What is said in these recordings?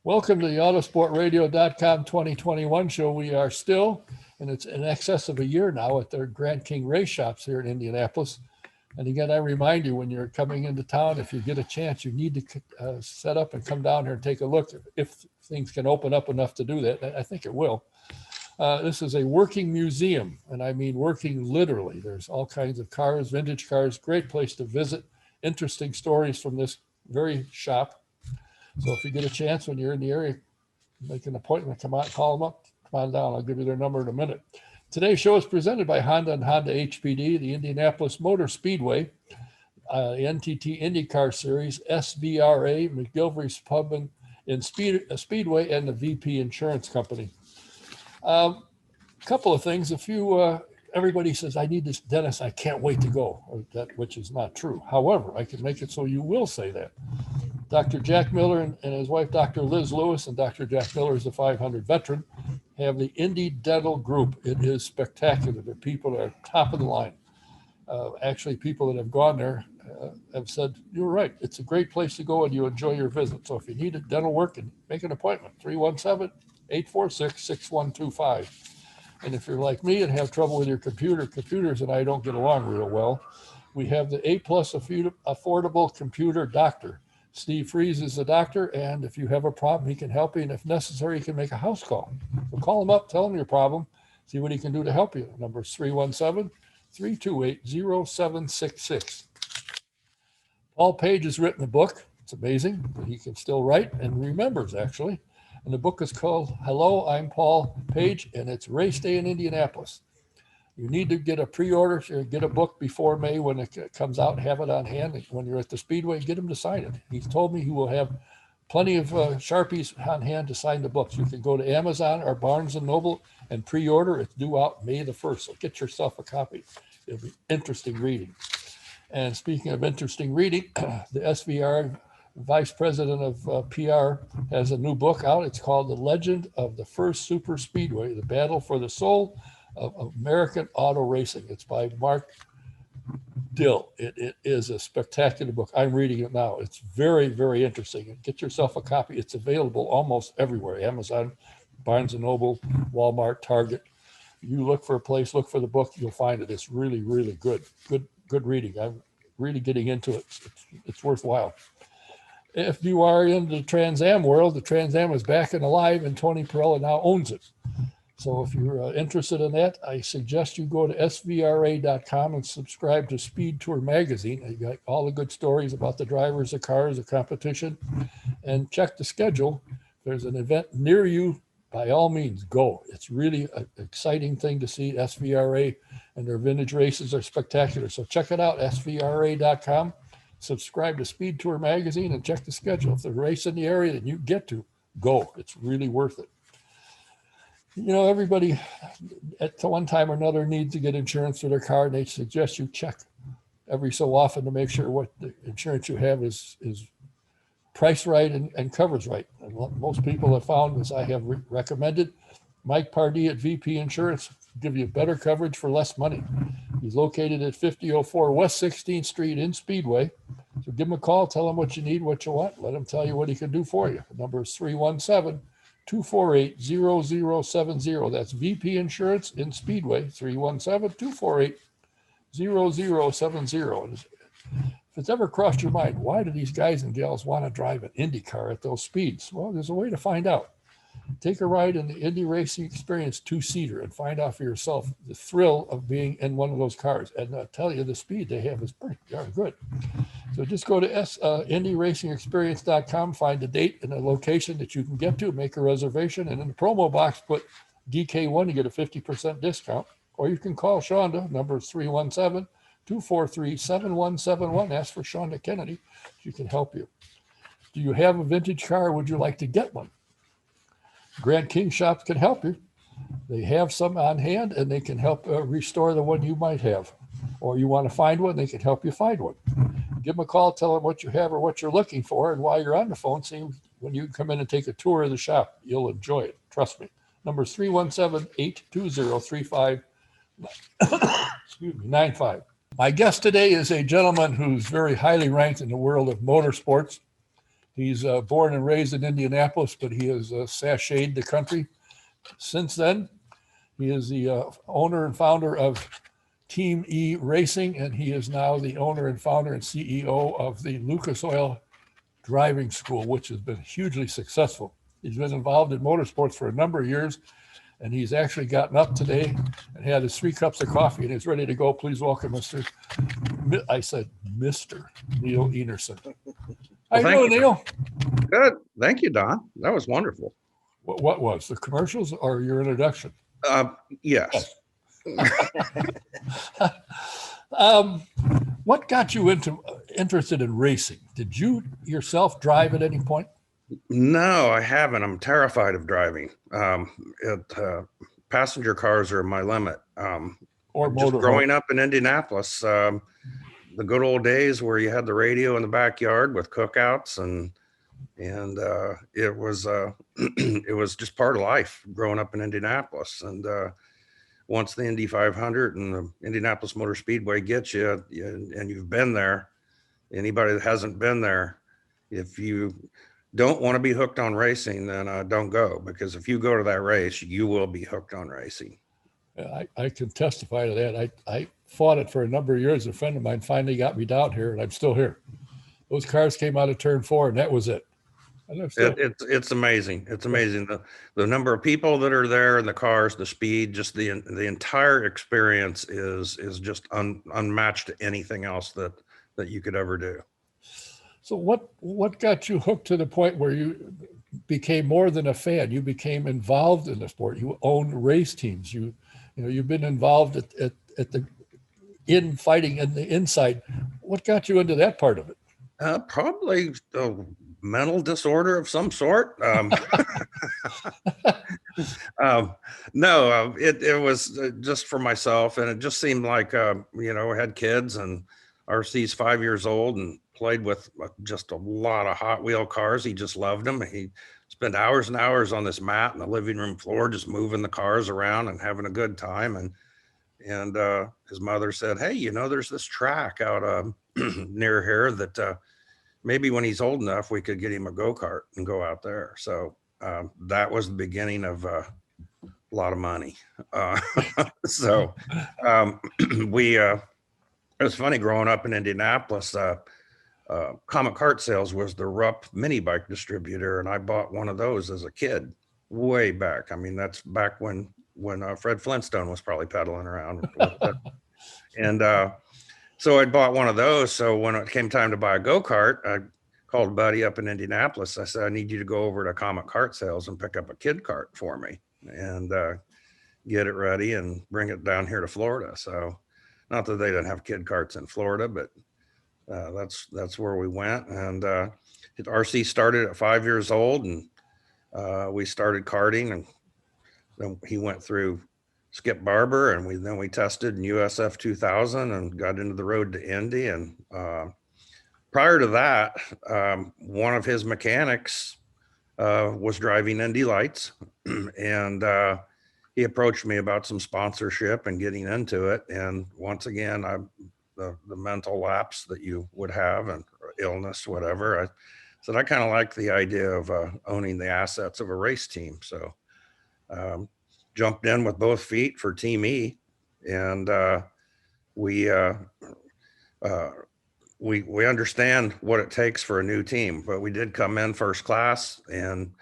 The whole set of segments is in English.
Welcome to the Autosportradio.com 2021 show. We are still, and it's in excess of a year now, at their Grand King race shops here in Indianapolis. And again, I remind you, when you're coming into town, if you get a chance, you need to set up and come down here and take a look if things can open up enough to do that. I think it will. This is a working museum, and I mean working literally. There's all kinds of cars, vintage cars, great place to visit, interesting stories from this very shop. So if you get a chance when you're in the area, make an appointment, come out, call them up, come on down. I'll give you their number in a minute. Today's show is presented by Honda and Honda HPD, the Indianapolis Motor Speedway, the NTT IndyCar Series, SVRA, McGilvery's Pub and Speedway, and the VP Insurance Company. A couple of things. Everybody says, I need this, Dennis, I can't wait to go, which is not true. However, I can make it so you will say that. Dr. Jack Miller and his wife, Dr. Liz Lewis, and Dr. Jack Miller is a 500 veteran, have the Indy Dental Group. It is spectacular. The people are top of the line. Actually, people that have gone there have said, you're right, it's a great place to go and you enjoy your visit. So if you need dental work, and make an appointment, 317-846-6125. And if you're like me and have trouble with your computers and I don't get along real well, we have the A+ affordable computer doctor. Steve Freeze is the doctor, and if you have a problem, he can help you, and if necessary, he can make a house call. So call him up, tell him your problem, see what he can do to help you. The number is 317-328-0766. Paul Page has written a book. It's amazing that he can still write and remembers, actually. And the book is called Hello, I'm Paul Page, and it's Race Day in Indianapolis. You need to get a pre-order, get a book before May when it comes out, have it on hand. When you're at the Speedway, get him to sign it. He's told me he will have plenty of Sharpies on hand to sign the books. You can go to Amazon or Barnes & Noble and pre-order. It's due out May the 1st, so get yourself a copy. It'll be interesting reading. And speaking of interesting reading, the SVR Vice President of PR has a new book out. It's called The Legend of the First Super Speedway, The Battle for the Soul of American Auto Racing. It's by Mark Dill. It is a spectacular book. I'm reading it now. It's very, very interesting. Get yourself a copy. It's available almost everywhere. Amazon, Barnes & Noble, Walmart, Target. You look for a place, look for the book, you'll find it. It's really, really good. Good reading. I'm really getting into it. It's worthwhile. If you are in the Trans Am world, the Trans Am is back and alive, and Tony Perella now owns it. So if you're interested in that, I suggest you go to svra.com and subscribe to Speed Tour magazine. You got all the good stories about the drivers, the cars, the competition, and check the schedule. If there's an event near you, by all means, go. It's really an exciting thing to see. SVRA and their vintage races are spectacular. So check it out, svra.com. Subscribe to Speed Tour magazine and check the schedule. If there's a race in the area that you get to, go. It's really worth it. You know, everybody at one time or another needs to get insurance for their car, and they suggest you check every so often to make sure what the insurance you have is priced right and covers right. And most people have found, as I have recommended, Mike Pardee at VP Insurance give you better coverage for less money. He's located at 5004 West 16th Street in Speedway. So give him a call, tell him what you need, what you want. Let him tell you what he can do for you. The number is 317-248-0070. That's VP Insurance in Speedway, 317-248-0070. If it's ever crossed your mind, why do these guys and gals want to drive an Indy car at those speeds? Well, there's a way to find out. Take a ride in the Indy Racing Experience 2-seater and find out for yourself the thrill of being in one of those cars. And I'll tell you, the speed they have is pretty darn good. So just go to indyracingexperience.com, find a date and a location that you can get to, make a reservation, and in the promo box, put DK1 to get a 50% discount. Or you can call Shonda, number is 317-243-7171. Ask for Shonda Kennedy. She can help you. Do you have a vintage car? Or would you like to get one? Grand King Shops can help you. They have some on hand, and they can help restore the one you might have. Or you want to find one, they can help you find one. Give them a call, tell them what you have or what you're looking for, and while you're on the phone, see when you come in and take a tour of the shop. You'll enjoy it. Trust me. Number is 317-820-95. My guest today is a gentleman who's very highly ranked in the world of motorsports. He's born and raised in Indianapolis, but he has sashayed the country since then. He is the owner and founder of Team E Racing, and he is now the owner and founder and CEO of the Lucas Oil Driving School, which has been hugely successful. He's been involved in motorsports for a number of years, and he's actually gotten up today and had his 3 cups of coffee and is ready to go. Please welcome Mr. Neil Enerson. How you doing, Neil? Good. Thank you, Don. That was wonderful. What was the commercials or your introduction? Yes. What got you interested in racing? Did you yourself drive at any point? No, I haven't. I'm terrified of driving. Passenger cars are my limit. Or just growing up in Indianapolis, the good old days where you had the radio in the backyard with cookouts, and it was it was just part of life growing up in Indianapolis. And once the Indy 500 and the Indianapolis Motor Speedway gets you, and you've been there, anybody that hasn't been there, if you don't want to be hooked on racing, then don't go, because if you go to that race, you will be hooked on racing. I can testify to that. I fought it for a number of years. A friend of mine finally got me down here, and I'm still here. Those cars came out of turn 4, and that was it. It's amazing. It's amazing. The number of people that are there, and the cars, the speed, just the entire experience is just unmatched to anything else that you could ever do. So what got you hooked to the point where you became more than a fan? You became involved in the sport. You own race teams. You've been involved at the fighting and the inside. What got you into that part of it? Probably a mental disorder of some sort. No, it was just for myself, and it just seemed like I had kids, and RC's 5 years old and played with just a lot of Hot Wheel cars. He just loved them. He spent hours and hours on this mat in the living room floor, just moving the cars around and having a good time. And his mother said, "Hey, there's this track out near here that maybe when he's old enough, we could get him a go-kart and go out there." So that was the beginning of a lot of money. So it was funny growing up in Indianapolis. Comet Kart Sales was the Rupp mini bike distributor, and I bought one of those as a kid, way back. I mean, that's back when Fred Flintstone was probably pedaling around. And so I bought one of those. So when it came time to buy a go-kart, I called a buddy up in Indianapolis. I said, "I need you to go over to Comet Kart Sales and pick up a kid kart for me, and get it ready and bring it down here to Florida." So not that they didn't have kid karts in Florida, but that's where we went. And RC started at 5 years old, and we started karting, and then he went through Skip Barber, and then we tested in USF 2000 and got into the road to Indy. And prior to that, one of his mechanics was driving Indy lights, and he approached me about some sponsorship and getting into it. And once again, the mental lapse that you would have, and illness, whatever, I said, I kind of like the idea of owning the assets of a race team. So jumped in with both feet for Team E, and we understand what it takes for a new team, but we did come in first class and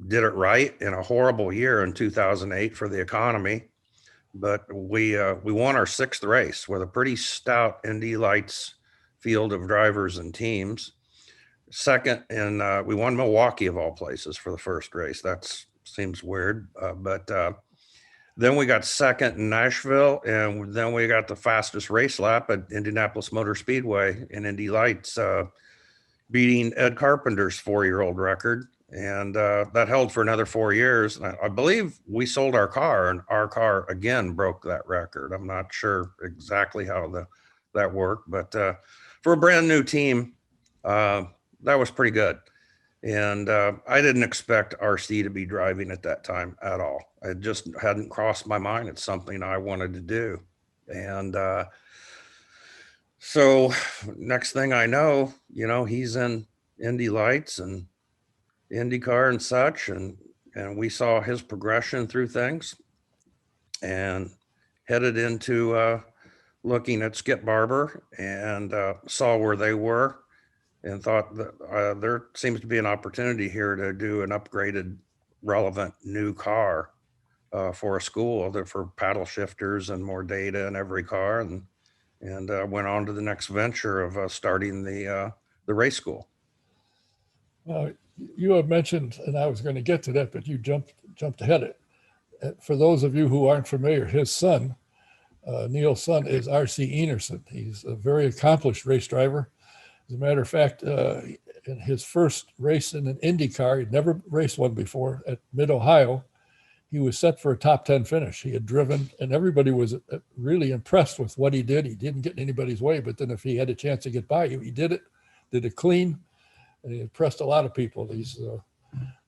did it right in a horrible year in 2008 for the economy. But we won our 6th race with a pretty stout Indy Lights field of drivers and teams. Second, and we won Milwaukee of all places for the first race. That seems weird, but then we got second in Nashville, and then we got the fastest race lap at Indianapolis Motor Speedway in Indy Lights, beating Ed Carpenter's 4-year-old record. And that held for another 4 years. And I believe we sold our car, and our car again broke that record. I'm not sure exactly how that worked, but for a brand new team, that was pretty good. And I didn't expect RC to be driving at that time at all. It just hadn't crossed my mind. It's something I wanted to do. And so next thing I know, he's in Indy Lights and IndyCar and such, and we saw his progression through things, and headed into looking at Skip Barber, and saw where they were, and thought that there seems to be an opportunity here to do an upgraded, relevant new car for a school for paddle shifters and more data in every car, and went on to the next venture of starting the race school. You have mentioned, and I was going to get to that, but you jumped ahead. For those of you who aren't familiar, his son, Neil's son, is RC Enerson. He's a very accomplished race driver. As a matter of fact, in his first race in an IndyCar, he'd never raced one before, at Mid-Ohio, he was set for a top 10 finish. He had driven, and everybody was really impressed with what he did. He didn't get in anybody's way, but then if he had a chance to get by you, he did it clean, and he impressed a lot of people. He's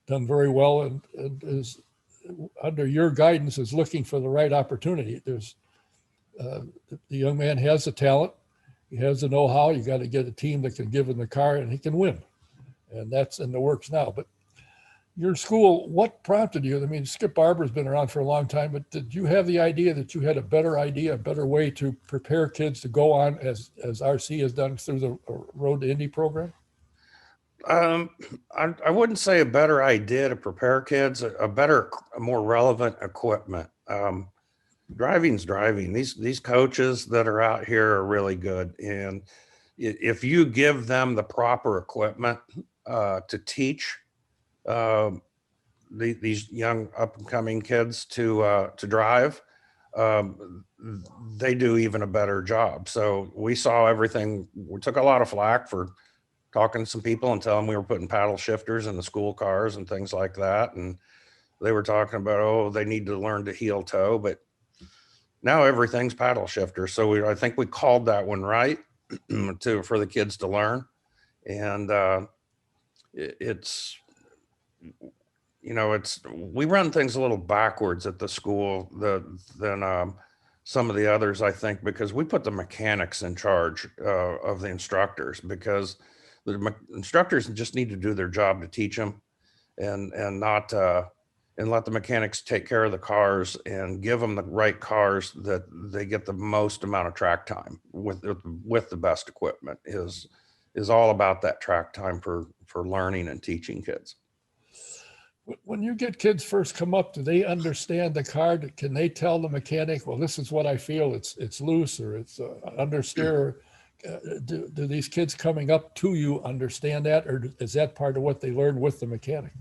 done very well, and is, under your guidance, is looking for the right opportunity. There's the young man has the talent, he has the know-how. You got to get a team that can give him the car, and he can win, and that's in the works now. But your school, what prompted you? I mean, Skip Barber's been around for a long time, but did you have the idea that you had a better way to prepare kids to go on, as RC has done through the Road to Indy program? I wouldn't say a better idea to prepare kids, a more relevant equipment. Driving's driving. These coaches that are out here are really good. And if you give them the proper equipment to teach these young up and coming kids to drive, they do even a better job. So we saw everything. We took a lot of flack for talking to some people and telling them we were putting paddle shifters in the school cars and things like that. And they were talking about, oh, they need to learn to heel toe, but now everything's paddle shifter. So I think we called that one right for the kids to learn. And we run things a little backwards at the school than some of the others, I think, because we put the mechanics in charge of the instructors, because the instructors just need to do their job to teach them, and not and let the mechanics take care of the cars and give them the right cars that they get the most amount of track time with the best equipment. Is all about that track time for learning and teaching kids. When you get kids first come up, do they understand the car? Can they tell the mechanic, well, this is what I feel, it's loose, or it's understeer? Do these kids coming up to you understand that, or is that part of what they learn with the mechanic?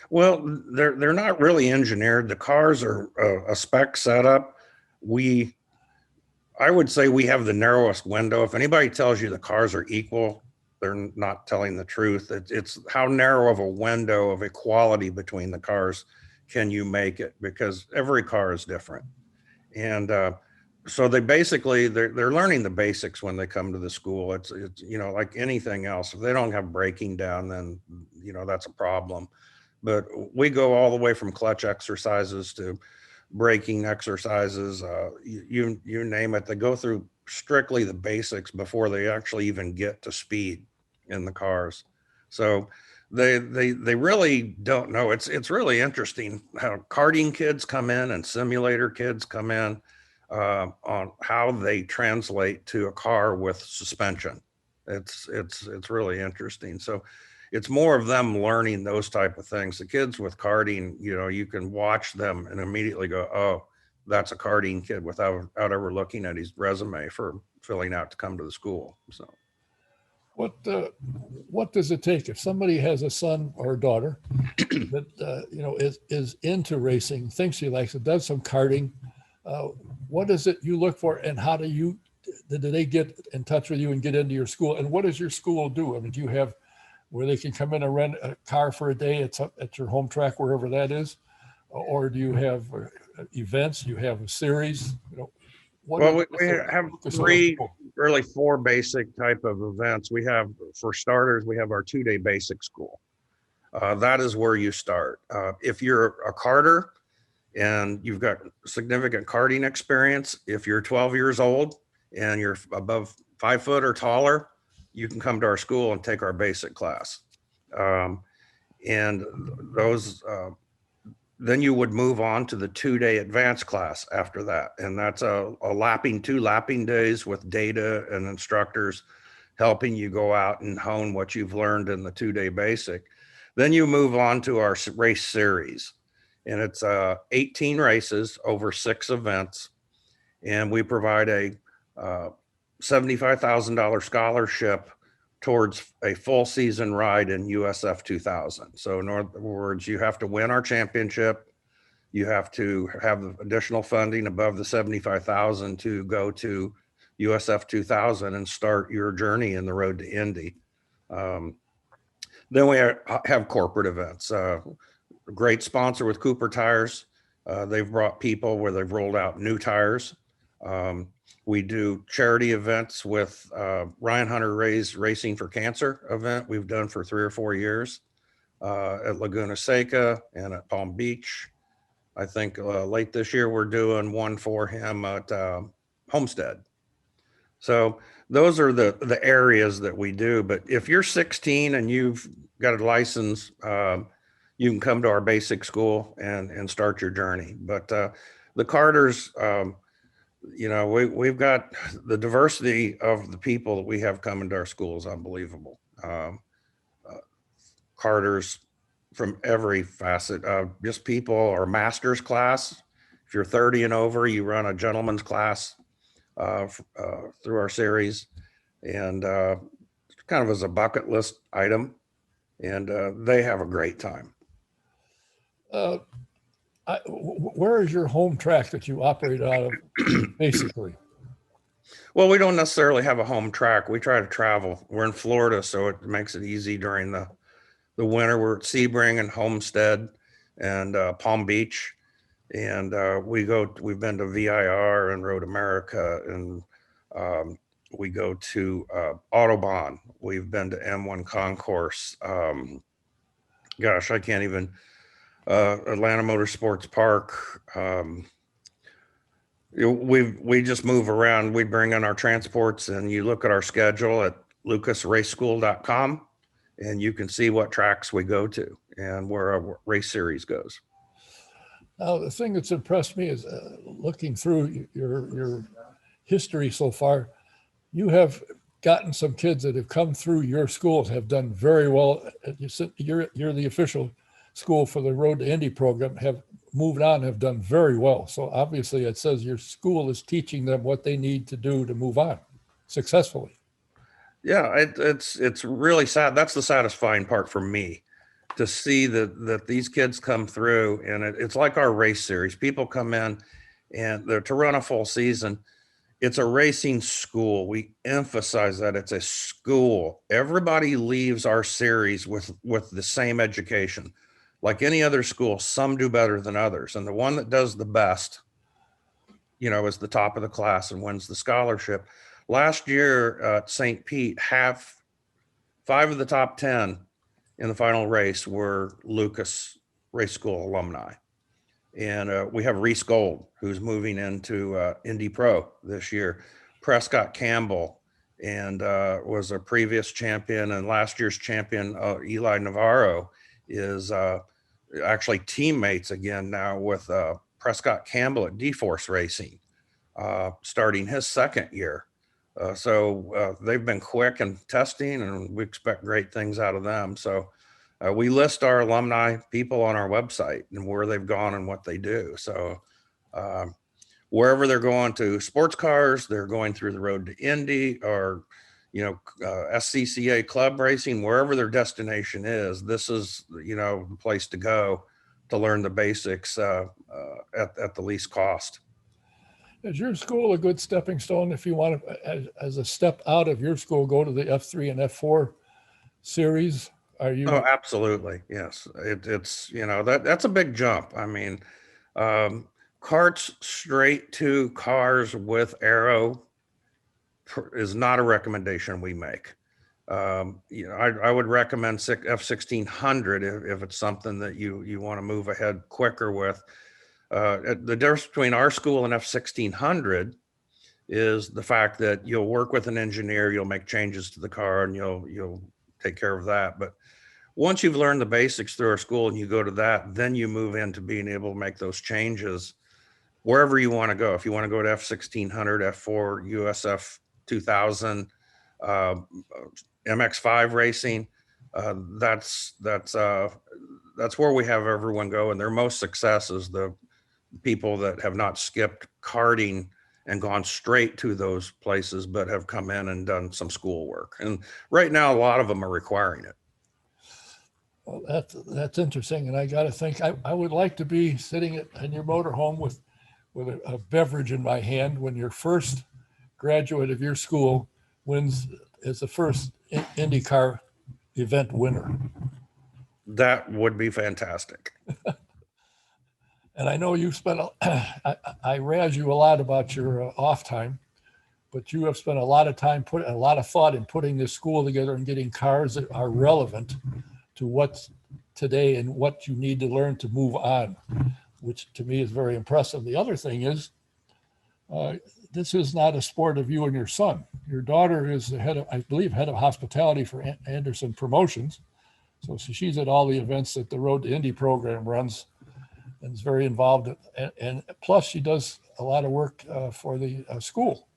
Well, they're not really engineered. The cars are a spec setup. I would say we have the narrowest window. If anybody tells you the cars are equal, they're not telling the truth. It's how narrow of a window of equality between the cars can you make it, because every car is different. And so they're learning the basics when they come to the school. It's like anything else. If they don't have braking down, then that's a problem. But we go all the way from clutch exercises to braking exercises, you name it. They go through strictly the basics before they actually even get to speed in the cars. So they really don't know. It's really interesting how karting kids come in and simulator kids come in on how they translate to a car with suspension. It's really interesting. So it's more of them learning those type of things. The kids with karting, you can watch them and immediately go, oh, that's a karting kid, without ever looking at his resume for filling out to come to the school. So what does it take if somebody has a son or a daughter that is into racing, thinks he likes it, does some karting? What is it you look for, and how do they get in touch with you and get into your school? And what does your school do? I mean, do you have where they can come in and rent a car for a day at your home track, wherever that is? Or do you have events? You have a series? We have four basic type of events. We have, for starters, we have our 2-day basic school. That is where you start. If you're a karter and you've got significant karting experience, if you're 12 years old and you're above 5 foot or taller, you can come to our school and take our basic class. And those, then you would move on to the 2-day advanced class after that. And that's two lapping days with data and instructors helping you go out and hone what you've learned in the 2-day basic. Then you move on to our race series. And it's 18 races over 6 events. And we provide a $75,000 scholarship towards a full season ride in USF 2000. So in other words, you have to win our championship. You have to have additional funding above the 75,000 to go to USF 2000 and start your journey in the road to Indy. Then we have corporate events. Great sponsor with Cooper Tires. They've brought people where they've rolled out new tires. We do charity events with Ryan Hunter Ray's Racing for Cancer event we've done for 3 or 4 years at Laguna Seca and at Palm Beach. I think late this year we're doing one for him at Homestead. So those are the areas that we do. But if you're 16 and you've got a license, you can come to our basic school and start your journey. But the karters, we've got the diversity of the people that we have coming to our school is unbelievable. Karters from every facet, just people or master's class. If you're 30 and over, you run a gentleman's class through our series, and kind of as a bucket list item, and they have a great time. Where is your home track that you operate out of, basically? Well, we don't necessarily have a home track. We try to travel. We're in Florida, so it makes it easy during the winter. We're at Sebring and Homestead and Palm Beach. And we've been to VIR and Road America, and we go to Autobahn. We've been to M1 Concourse. Gosh, I can't even, Atlanta Motorsports Park. We just move around. We bring in our transports, and you look at our schedule at lucasraceschool.com, and you can see what tracks we go to and where our race series goes. Now, the thing that's impressed me is looking through your history so far, you have gotten some kids that have come through your schools, have done very well. You're the official school for the Road to Indy program, have moved on, have done very well. So obviously it says your school is teaching them what they need to do to move on successfully. Yeah, it's really sad. That's the satisfying part for me, to see that these kids come through, and it's like our race series. People come in and they're to run a full season. It's a racing school. We emphasize that it's a school. Everybody leaves our series with the same education. Like any other school, some do better than others. And the one that does the best, is the top of the class and wins the scholarship. Last year at St. Pete, 5 of the top 10 in the final race were Lucas Race School alumni. And we have Reese Gold, who's moving into Indy Pro this year. Prescott Campbell was a previous champion, and last year's champion, Eli Navarro, is actually teammates again now with Prescott Campbell at D-Force Racing, starting his second year. So they've been quick in testing, and we expect great things out of them. So we list our alumni people on our website and where they've gone and what they do. So wherever they're going to sports cars, they're going through the Road to Indy, or SCCA club racing, wherever their destination is, this is the place to go to learn the basics at the least cost. Is your school a good stepping stone if you want to, as a step out of your school, go to the F3 and F4 series? Are you? Oh, absolutely. Yes. It's, that's a big jump. I mean, karts straight to cars with aero is not a recommendation we make. I would recommend F1600 if it's something that you want to move ahead quicker with. The difference between our school and F1600 is the fact that you'll work with an engineer, you'll make changes to the car, and you'll take care of that. But once you've learned the basics through our school and you go to that, then you move into being able to make those changes wherever you want to go. If you want to go to F1600, F4, USF 2000, MX5 racing, that's where we have everyone go. And their most success is the people that have not skipped karting and gone straight to those places, but have come in and done some school work. And right now, a lot of them are requiring it. Well, that's interesting. And I got to think, I would like to be sitting in your motorhome with a beverage in my hand when your first graduate of your school is the first IndyCar event winner. That would be fantastic. And I know you spent, I razz you a lot about your off time, but you have spent a lot of time, putting a lot of thought in putting this school together and getting cars that are relevant to what's today and what you need to learn to move on, which to me is very impressive. The other thing is, this is not a sport of you and your son. Your daughter is the head of, I believe, head of hospitality for Andersen Promotions. So she's at all the events that the Road to Indy program runs and is very involved. And plus she does a lot of work for the school.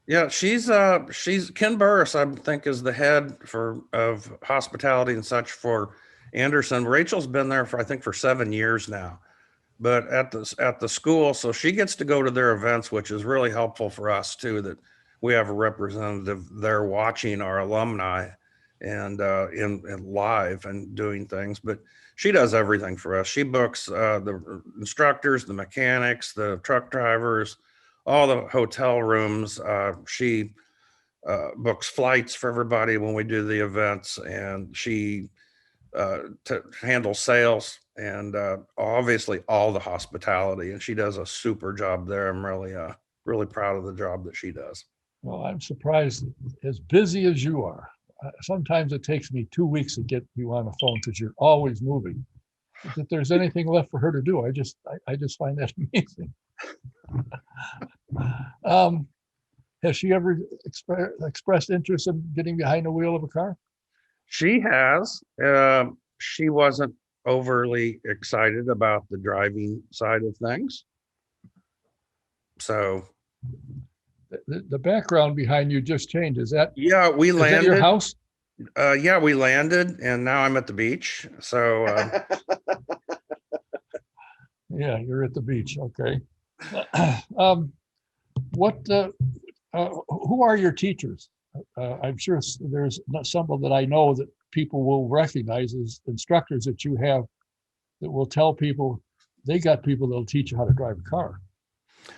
Yeah, she's Ken Burris, I think, is the head of hospitality and such for Andersen. Rachel's been there for, I think, for 7 years now, but at the school, so she gets to go to their events, which is really helpful for us too, that we have a representative there watching our alumni and in live and doing things. But she does everything for us. She books the instructors, the mechanics, the truck drivers, all the hotel rooms. She books flights for everybody when we do the events, and she handles sales and obviously all the hospitality. And she does a super job there. I'm really proud of the job that she does. Well, I'm surprised, as busy as you are. Sometimes it takes me 2 weeks to get you on the phone because you're always moving. If there's anything left for her to do, I just find that amazing. Has she ever expressed interest in getting behind the wheel of a car? She has. She wasn't overly excited about the driving side of things. So the background behind you just changed. Is that? Yeah, we landed. Is that your house? Yeah, we landed, and now I'm at the beach. So yeah, you're at the beach. Okay. Who are your teachers? I'm sure there's some that I know that people will recognize as instructors that you have that will tell people they got people that'll teach you how to drive a car.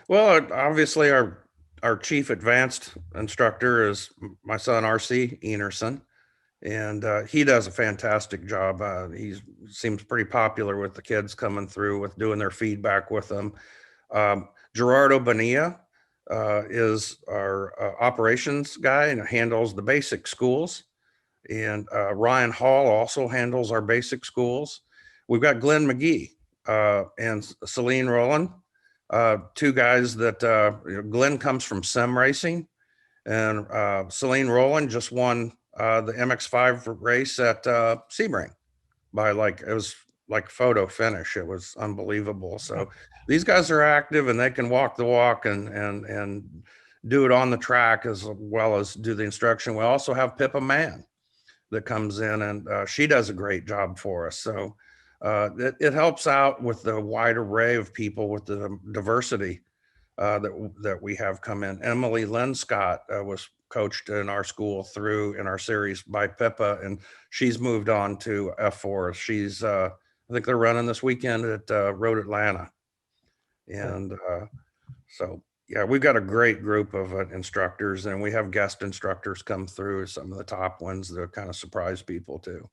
Well, obviously our chief advanced instructor is my son, RC Enerson, and he does a fantastic job. He seems pretty popular with the kids coming through with doing their feedback with them. Gerardo Bonilla is our operations guy and handles the basic schools. And Ryan Hall also handles our basic schools. We've got Glenn McGee and Celine Rowland, two guys that Glenn comes from sim racing, and Celine Rowland just won the MX5 race at Sebring by it was like photo finish. It was unbelievable. So these guys are active and they can walk the walk and do it on the track as well as do the instruction. We also have Pippa Mann that comes in, and she does a great job for us. So it helps out with the wide array of people with the diversity that we have come in. Emily Lynn Scott was coached in our school in our series by Pippa, and she's moved on to F4. She's I think they're running this weekend at Road Atlanta. And so, yeah, we've got a great group of instructors, and we have guest instructors come through, some of the top ones that kind of surprise people too.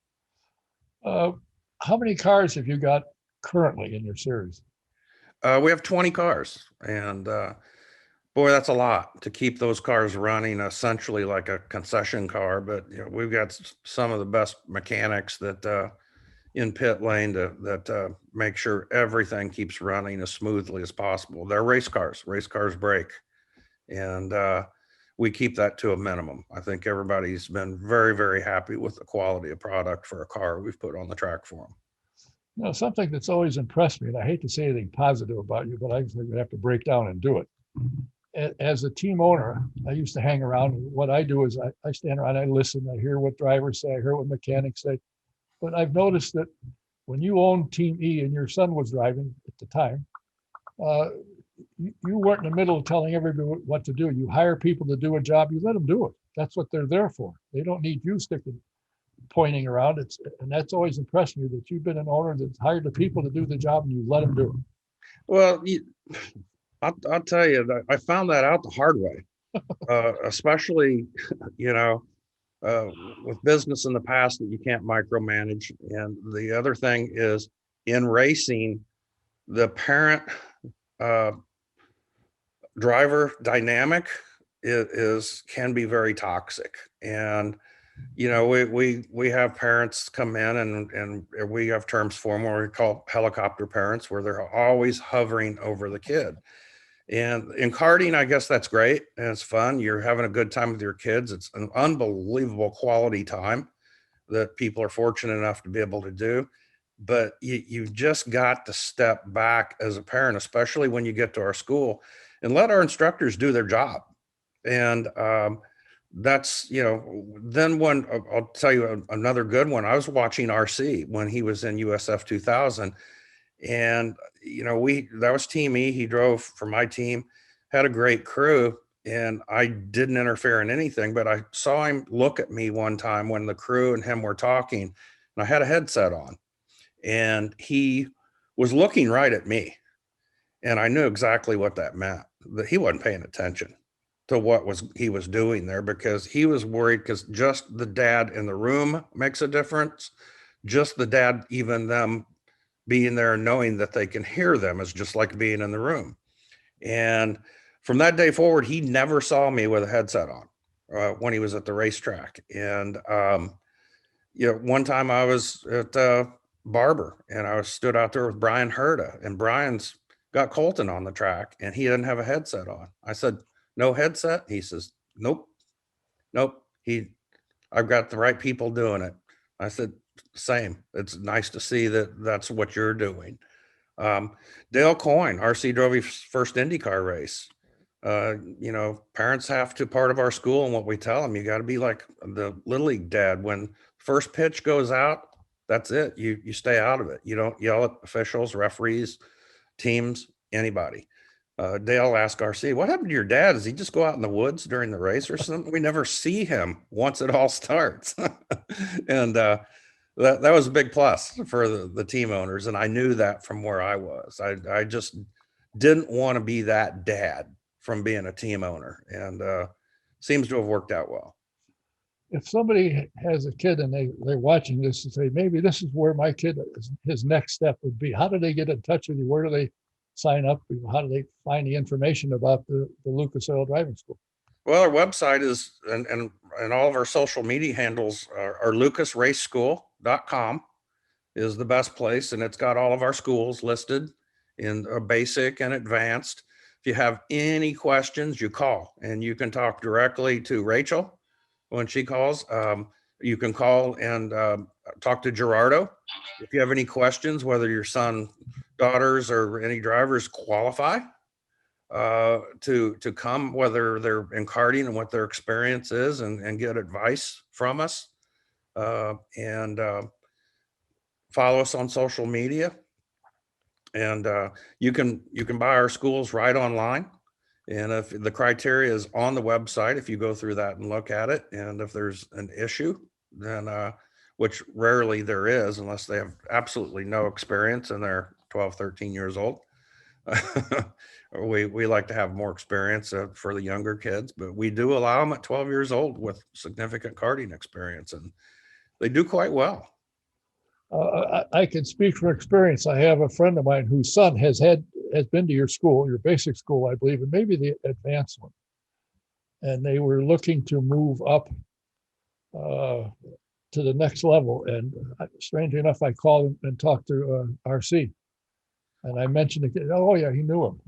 How many cars have you got currently in your series? We have 20 cars, and boy, that's a lot to keep those cars running essentially like a concession car. But we've got some of the best mechanics that in pit lane that make sure everything keeps running as smoothly as possible. They're race cars. Race cars break, and we keep that to a minimum. I think everybody's been very, very happy with the quality of product for a car we've put on the track for them. You know, something that's always impressed me, and I hate to say anything positive about you, but I think we have to break down and do it. As a team owner, I used to hang around. What I do is I stand around, I listen, I hear what drivers say, I hear what mechanics say. But I've noticed that when you own Team E and your son was driving at the time, you weren't in the middle of telling everybody what to do. You hire people to do a job, you let them do it. That's what they're there for. They don't need you pointing around. And that's always impressed me, that you've been an owner that's hired the people to do the job and you let them do it. Well, I'll tell you that I found that out the hard way, especially, you know, with business in the past, that you can't micromanage. And the other thing is, in racing, the parent driver dynamic can be very toxic. And you know, we have parents come in, and we have terms for them where we call helicopter parents, where they're always hovering over the kid. And in karting, I guess that's great and it's fun. You're having a good time with your kids. It's an unbelievable quality time that people are fortunate enough to be able to do. But you just got to step back as a parent, especially when you get to our school, and let our instructors do their job. And that's, you know, then when I'll tell you another good one. I was watching RC when he was in USF 2000, and you know, that was Team E. He drove for my team, had a great crew, and I didn't interfere in anything. But I saw him look at me one time when the crew and him were talking, and I had a headset on, and he was looking right at me, and I knew exactly what that meant, that he wasn't paying attention to what he was doing there, because he was worried, because just the dad in the room makes a difference. Just the dad, even them being there and knowing that they can hear them, is just like being in the room. And from that day forward, he never saw me with a headset on when he was at the racetrack. And you know, one time I was at Barber, and I stood out there with Brian Herta, and Brian's got Colton on the track, and he didn't have a headset on. I said, "No headset?" He says, "Nope, nope. I've got the right people doing it." I said, "Same. It's nice to see that that's what you're doing." Dale Coyne, RC drove his first IndyCar race. You know, parents have to part of our school, and what we tell them, you got to be like the Little League dad. When first pitch goes out, that's it. You stay out of it. You don't yell at officials, referees, teams, anybody. Dale asked RC, "What happened to your dad? Does he just go out in the woods during the race or something? We never see him once it all starts." And that was a big plus for the team owners. And I knew that from where I was. I just didn't want to be that dad from being a team owner, and seems to have worked out well. If somebody has a kid and they're watching this and say, maybe this is where my kid, his next step would be, how do they get in touch with you? Where do they sign up? How do they find the information about the Lucas Oil Driving School? Well, our website is, and all of our social media handles are lucasraceschool.com is the best place. And it's got all of our schools listed in a basic and advanced. If you have any questions, you call, and you can talk directly to Rachel when she calls. You can call and talk to Gerardo. If you have any questions, whether your son, daughters, or any drivers qualify to come, whether they're in karting and what their experience is, and get advice from us, and follow us on social media. And you can buy our schools right online. And if the criteria is on the website, if you go through that and look at it, and if there's an issue, then which rarely there is, unless they have absolutely no experience and they're 12, 13 years old. We like to have more experience for the younger kids, but we do allow them at 12 years old with significant karting experience, and they do quite well. I can speak from experience. I have a friend of mine whose son has been to your school, your basic school, I believe, and maybe the advanced one. And they were looking to move up to the next level. And strangely enough, I called and talked to RC. And I mentioned it. Oh, yeah, he knew him.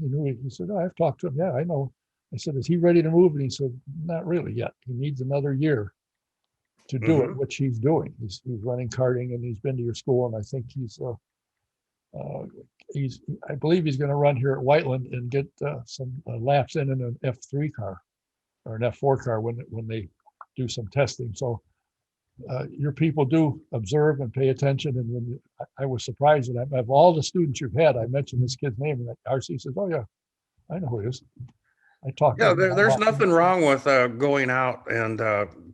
He said, "Oh, I've talked to him. Yeah, I know." I said, is he ready to move? And he said, not really yet. He needs another year to do it, which he's doing. He's running karting, and he's been to your school, and I think I believe he's going to run here at Whiteland and get some laps in an F3 car or an F4 car when they do some testing. So your people do observe and pay attention. And when I was surprised that of all the students you've had, I mentioned this kid's name, and RC says, "Oh yeah, I know who he is." I talked. Yeah, there's nothing wrong with going out and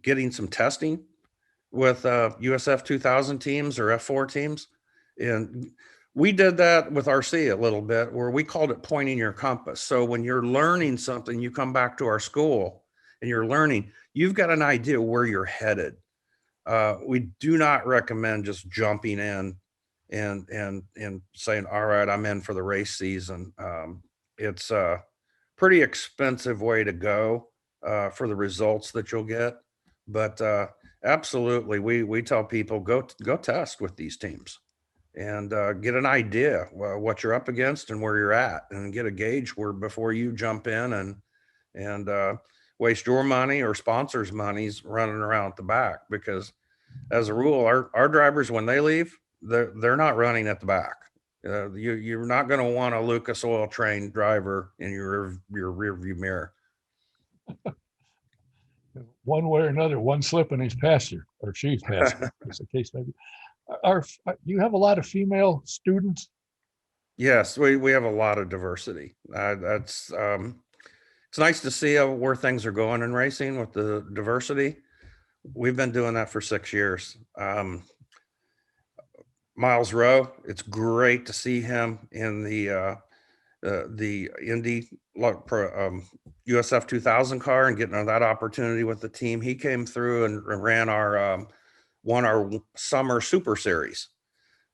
getting some testing with USF 2000 teams or F4 teams. And we did that with RC a little bit, where we called it pointing your compass. So when you're learning something, you come back to our school and you're learning, you've got an idea where you're headed. We do not recommend just jumping in and saying, all right, I'm in for the race season. It's a pretty expensive way to go for the results that you'll get. But absolutely, we tell people go test with these teams and get an idea what you're up against and where you're at, and get a gauge where before you jump in and waste your money or sponsors' monies running around at the back. Because as a rule, our drivers, when they leave, they're not running at the back. You're not going to want a Lucas Oil train driver in your rear view mirror. One way or another, one slip and he's past you, or she's past you, as the case may be. You have a lot of female students? Yes, we have a lot of diversity. It's nice to see where things are going in racing with the diversity. We've been doing that for 6 years. Miles Rowe, it's great to see him in the Indy USF 2000 car and getting that opportunity with the team. He came through and ran won our summer super series.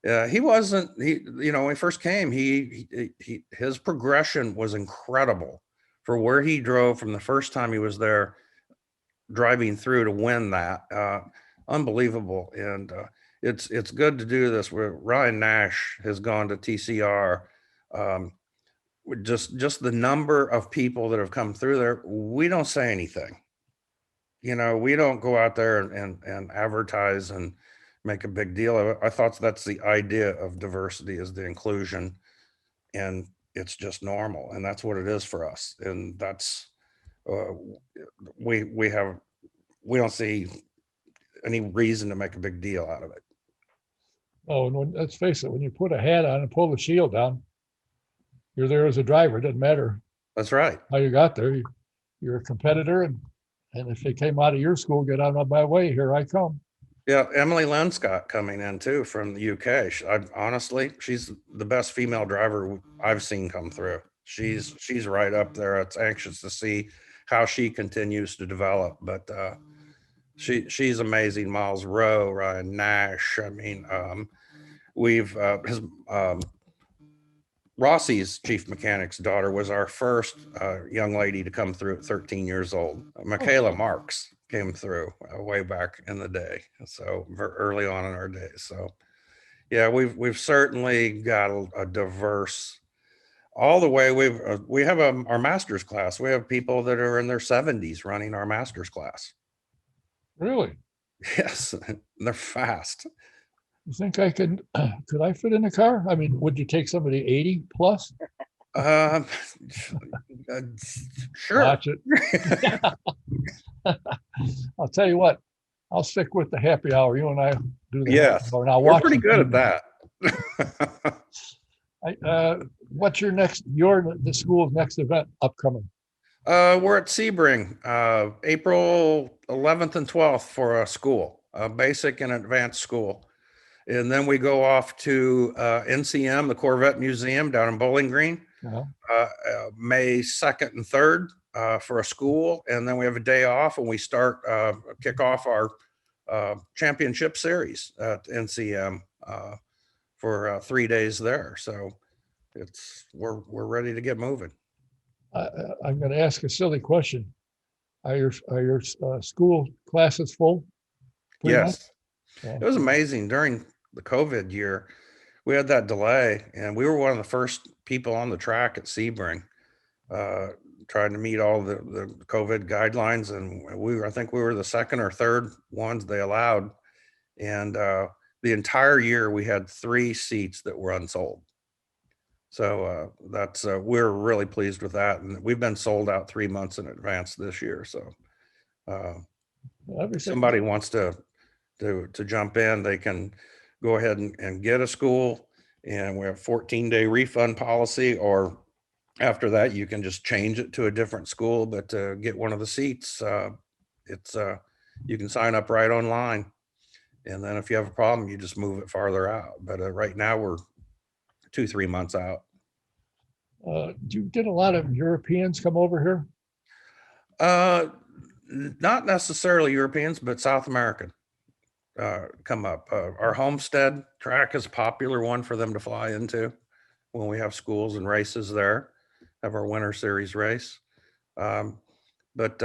When he first came, his progression was incredible for where he drove from the first time he was there, driving through to win that. Unbelievable. And it's good to do this where Ryan Nash has gone to TCR. Just the number of people that have come through there, we don't say anything. We don't go out there and advertise and make a big deal of it. I thought that's the idea of diversity, is the inclusion, and it's just normal, and that's what it is for us. And that's we don't see any reason to make a big deal out of it. Oh, and let's face it, when you put a hat on and pull the shield down, you're there as a driver. It doesn't matter. That's right. How you got there. You're a competitor, and if they came out of your school, get out of my way. Here I come. Yeah, Emily Linscott coming in too from the UK. Honestly, she's the best female driver I've seen come through. She's right up there. It's anxious to see how she continues to develop, but she's amazing. Miles Rowe, Ryan Nash. I mean, we've Rossi's chief mechanic's daughter was our first young lady to come through at 13 years old. Michaela Marks came through way back in the day, so very early on in our days. So yeah, we've certainly got a diverse all the way. We have our master's class. We have people that are in their 70s running our master's class. Really? Yes, they're fast. You think I could I fit in a car? I mean, would you take somebody 80 plus? Sure. Watch it. I'll tell you what, I'll stick with the happy hour. You and I do the yes. happy hour. And I'll We're watch pretty good at that. What's the school's next event upcoming? We're at Sebring, April 11th and 12th for a school, a basic and advanced school. And then we go off to NCM, the Corvette Museum down in Bowling Green, May 2nd and 3rd for a school. And then we have a day off and we kick off our championship series at NCM for 3 days there. So we're ready to get moving. I'm going to ask a silly question. Are your school classes full? Yes. Yeah. It was amazing during the COVID year. We had that delay, and we were one of the first people on the track at Sebring. trying to meet all the COVID guidelines, and I think we were the second or third ones they allowed. And the entire year we had 3 seats that were unsold. So that's we're really pleased with that, and we've been sold out 3 months in advance this year. So if somebody wants to jump in, they can go ahead and get a school, and we have 14-day refund policy, or after that you can just change it to a different school, but to get one of the seats, it's you can sign up right online, and then if you have a problem you just move it farther out. But right now we're 2-3 months out. Do you get a lot of Europeans come over here? Not necessarily Europeans, but South American come up. Our Homestead track is a popular one for them to fly into when we have schools and races there, have our winter series race. But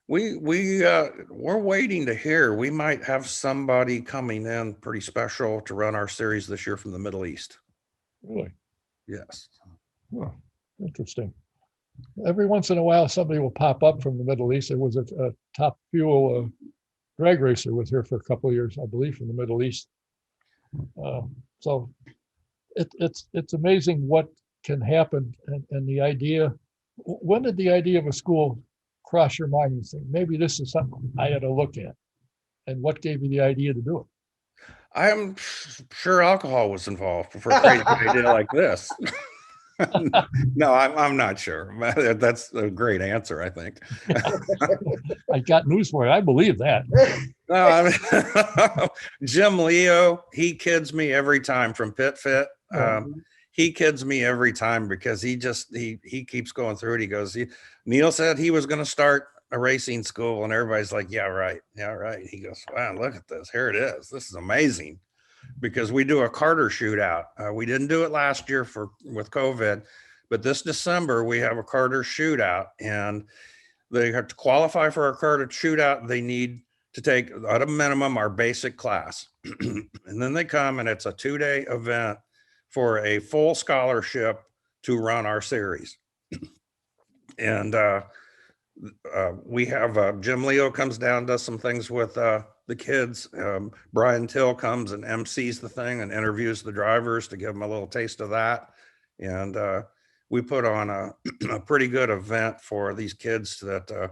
we're waiting to hear. We might have somebody coming in pretty special to run our series this year from the Middle East. Really? Yes. Oh, interesting. Every once in a while, somebody will pop up from the Middle East. There was a Top Fuel drag racer was here for a couple of years, I believe, from the Middle East. So it's amazing what can happen, and the idea. When did the idea of a school cross your mind and say, maybe this is something I had to look at? And what gave you the idea to do it? I'm sure alcohol was involved for a crazy idea like this. No, I'm not sure. That's a great answer, I think. I got news for you. I believe that. No, I mean, Jim Leo, he kids me every time from Pit Fit. He kids me every time because he keeps going through it. He goes, Neil said he was going to start a racing school, and everybody's like, yeah, right. Yeah, right. He goes, wow, look at this. Here it is. This is amazing. Because we do a karter shootout. We didn't do it last year with COVID, but this December we have a karter shootout, and they have to qualify for our karter shootout. They need to take at a minimum our basic class, and then they come, and it's a 2-day event for a full scholarship to run our series. And we have Jim Leo comes down, does some things with the kids. Brian Till comes and MCs the thing and interviews the drivers to give them a little taste of that. And we put on a pretty good event for these kids, that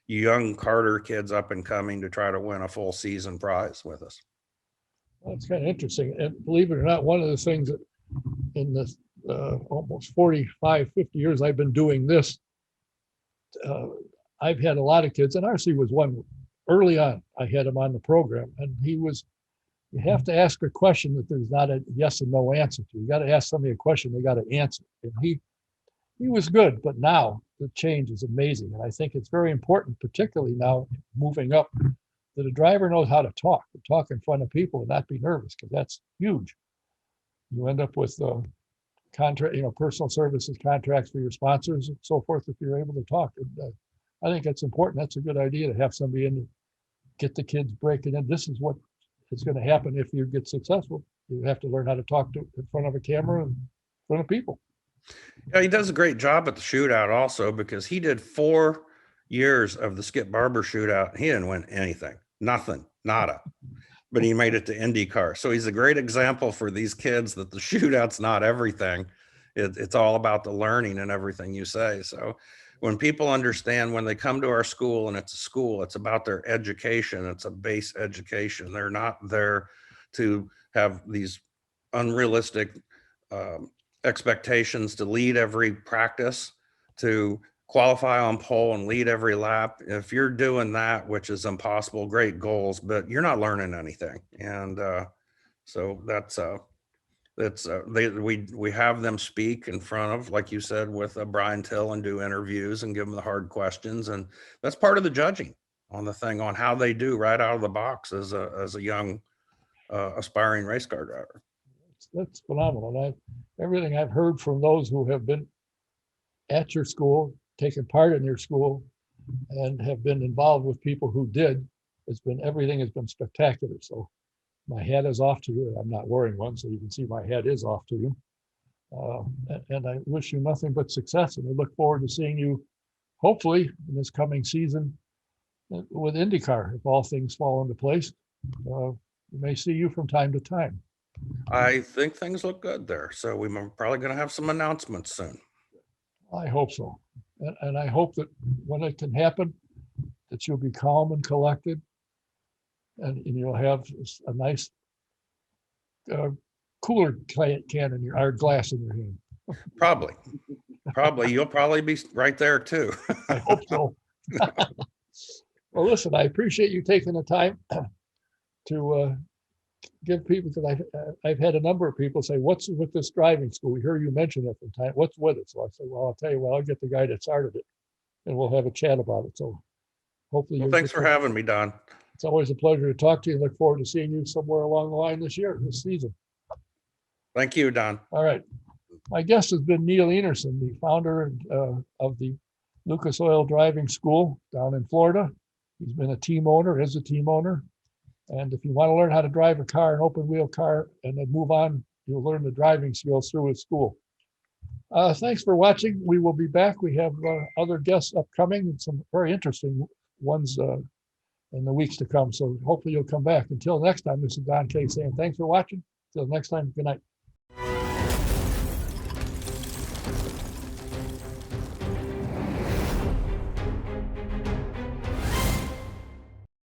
young karter kids up and coming, to try to win a full season prize with us. Well, it's kind of interesting. And believe it or not, one of the things that in this almost 45, 50 years I've been doing this, I've had a lot of kids, and RC was one. Early on, I had him on the program, and you have to ask a question that there's not a yes and no answer to. You got to ask somebody a question, they got to answer. And he was good, but now the change is amazing. And I think it's very important, particularly now moving up, that a driver knows how to talk in front of people and not be nervous, because that's huge. You end up with contract, personal services contracts for your sponsors and so forth if you're able to talk. And, I think that's important. That's a good idea to have somebody in to get the kids breaking in. This is what is going to happen if you get successful. You have to learn how to talk in front of a camera and in front of people. Yeah, he does a great job at the shootout also, because he did 4 years of the Skip Barber shootout. He didn't win anything, nothing, nada. But he made it to IndyCar. So he's a great example for these kids that the shootout's not everything. It's all about the learning and everything you say. So when people understand, when they come to our school, and it's a school, it's about their education. It's a base education. They're not there to have these unrealistic expectations to lead every practice, to qualify on pole and lead every lap. If you're doing that, which is impossible, great goals, but you're not learning anything. And so we have them speak in front of, like you said, with Brian Till, and do interviews and give them the hard questions. And that's part of the judging on the thing, on how they do right out of the box as a young aspiring race car driver. That's phenomenal. Everything I've heard from those who have been at your school, taken part in your school, and have been involved with people who did, everything has been spectacular. So my hat is off to you. I'm not wearing one, so you can see my hat is off to you. And I wish you nothing but success, and I look forward to seeing you hopefully in this coming season with IndyCar, if all things fall into place, we may see you from time to time. I think things look good there. So we're probably going to have some announcements soon. I hope so. And I hope that when it can happen, that you'll be calm and collected, and you'll have a nice cooler can in your glass in your hand. Probably. You'll probably be right there too. I hope so. Well, listen, I appreciate you taking the time to give people, because I've had a number of people say, "What's with this driving school? We hear you mention it from time. What's with it?" So I say, "Well, I'll tell you what. I'll get the guy that started it, and we'll have a chat about it." So hopefully, Well, thanks for having me, Don. It's always a pleasure to talk to you. Look forward to seeing you somewhere along the line this season. Thank you, Don. All right. My guest has been Neil Enerson, the founder of the Lucas Oil Driving School down in Florida. He's been a team owner, is a team owner. And if you want to learn how to drive a car, an open wheel car, and then move on, you'll learn the driving skills through his school. Thanks for watching. We will be back. We have other guests upcoming and some very interesting ones in the weeks to come. So hopefully you'll come back. Until next time, this is Don Kay saying thanks for watching. Until next time, good night.